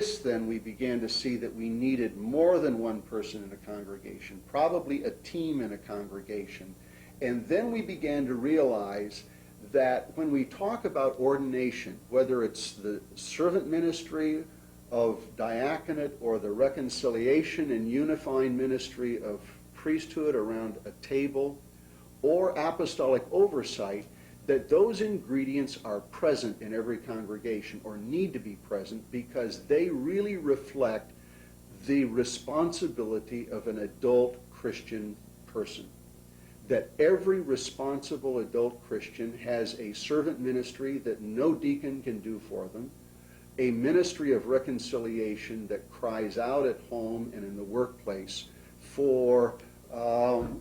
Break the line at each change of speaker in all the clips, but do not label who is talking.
Then we began to see that we needed more than one person in a congregation, probably a team in a congregation. And then we began to realize that when we talk about ordination, whether it's the servant ministry of diaconate or the reconciliation and unifying ministry of priesthood around a table or apostolic oversight, that those ingredients are present in every congregation or need to be present because they really reflect the responsibility of an adult Christian person. That every responsible adult Christian has a servant ministry that no deacon can do for them, a ministry of reconciliation that cries out at home and in the workplace for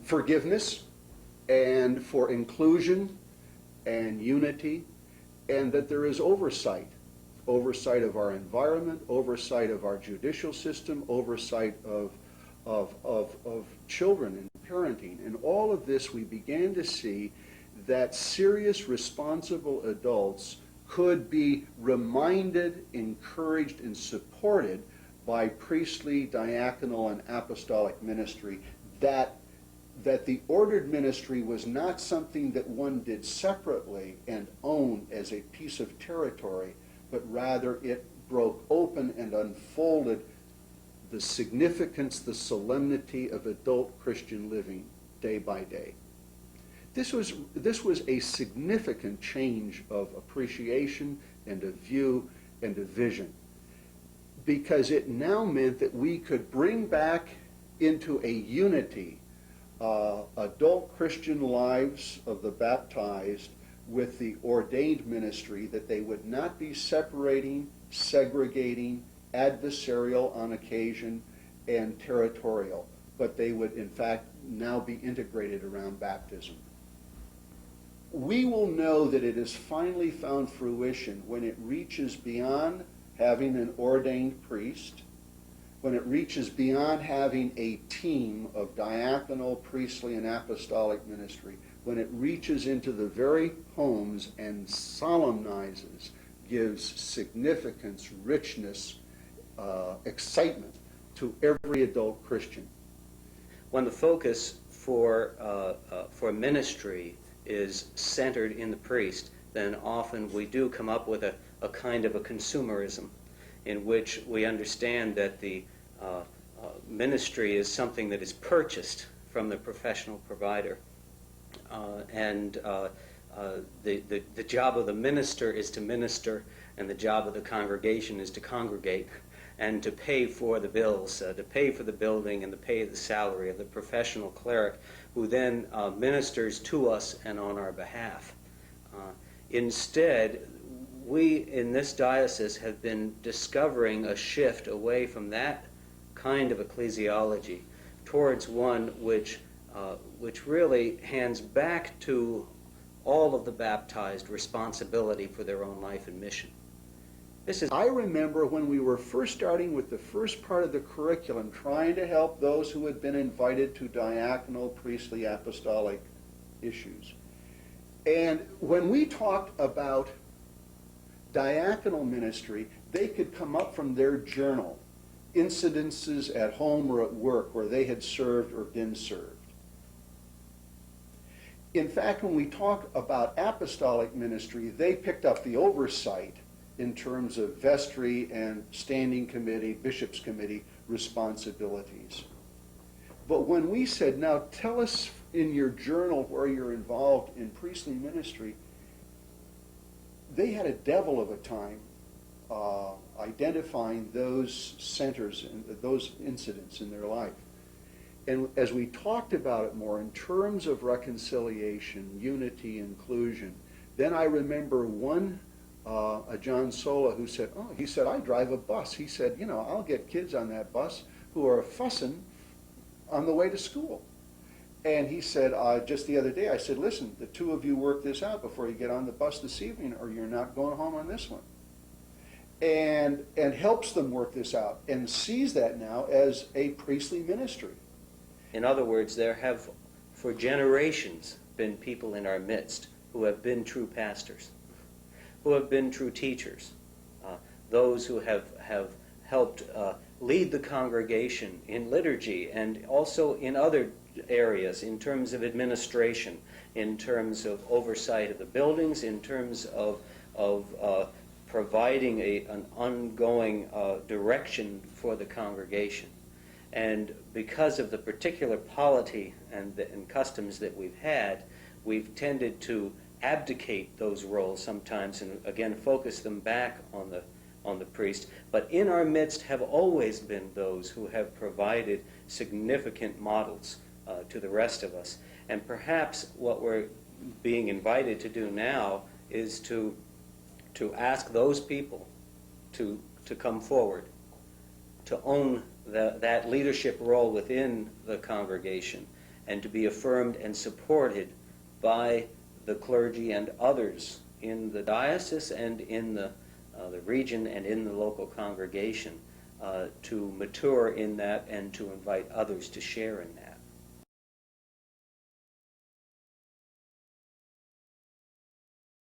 forgiveness and for inclusion and unity, and that there is oversight of our environment, oversight of our judicial system, oversight of children and parenting. And all of this, we began to see that serious, responsible adults could be reminded, encouraged, and supported by priestly, diaconal, and apostolic ministry, that the ordered ministry was not something that one did separately and owned as a piece of territory, but rather it broke open and unfolded the significance, the solemnity of adult Christian living day by day. This was a significant change of appreciation and of view and of vision, because it now meant that we could bring back into a unity adult Christian lives of the baptized with the ordained ministry, that they would not be separating, segregating, adversarial on occasion, and territorial, but they would in fact now be integrated around baptism. We will know that it has finally found fruition when it reaches beyond having an ordained priest, when it reaches beyond having a team of diaconal, priestly, and apostolic ministry, when it reaches into the very homes and solemnizes, gives significance, richness, excitement to every adult Christian.
When the focus for ministry is centered in the priest, then often we do come up with a kind of a consumerism, in which we understand that the ministry is something that is purchased from the professional provider. And the job of the minister is to minister, and the job of the congregation is to congregate and to pay for the bills, to pay for the building and to pay the salary of the professional cleric, who then ministers to us and on our behalf. Instead, we in this diocese have been discovering a shift away from that kind of ecclesiology towards one which really hands back to all of the baptized responsibility for their own life and mission.
I remember when we were first starting with the first part of the curriculum, trying to help those who had been invited to diaconal, priestly, apostolic issues. And when we talked about diaconal ministry, they could come up from their journal incidences at home or at work where they had served or been served. In fact, when we talk about apostolic ministry, they picked up the oversight in terms of vestry and standing committee, bishop's committee responsibilities. But when we said, now tell us in your journal where you're involved in priestly ministry, they had a devil of a time identifying those centers and those incidents in their life. And as we talked about it more in terms of reconciliation, unity, inclusion, then I remember one, a John Sola, who said, I drive a bus. He said, I'll get kids on that bus who are fussing on the way to school. And he said, just the other day, I said, listen, the two of you work this out before you get on the bus this evening, or you're not going home on this one. And helps them work this out and sees that now as a priestly ministry.
In other words, there have for generations been people in our midst who have been true pastors, who have been true teachers, those who have helped lead the congregation in liturgy and also in other areas in terms of administration, in terms of oversight of the buildings, in terms of providing an ongoing direction for the congregation. And because of the particular polity and customs that we've had, we've tended to abdicate those roles sometimes and again focus them back on the priest. But in our midst have always been those who have provided significant models to the rest of us. And perhaps what we're being invited to do now is to ask those people to come forward, to own that leadership role within the congregation, and to be affirmed and supported by the clergy and others in the diocese and in the region and in the local congregation to mature in that and to invite others to share in that.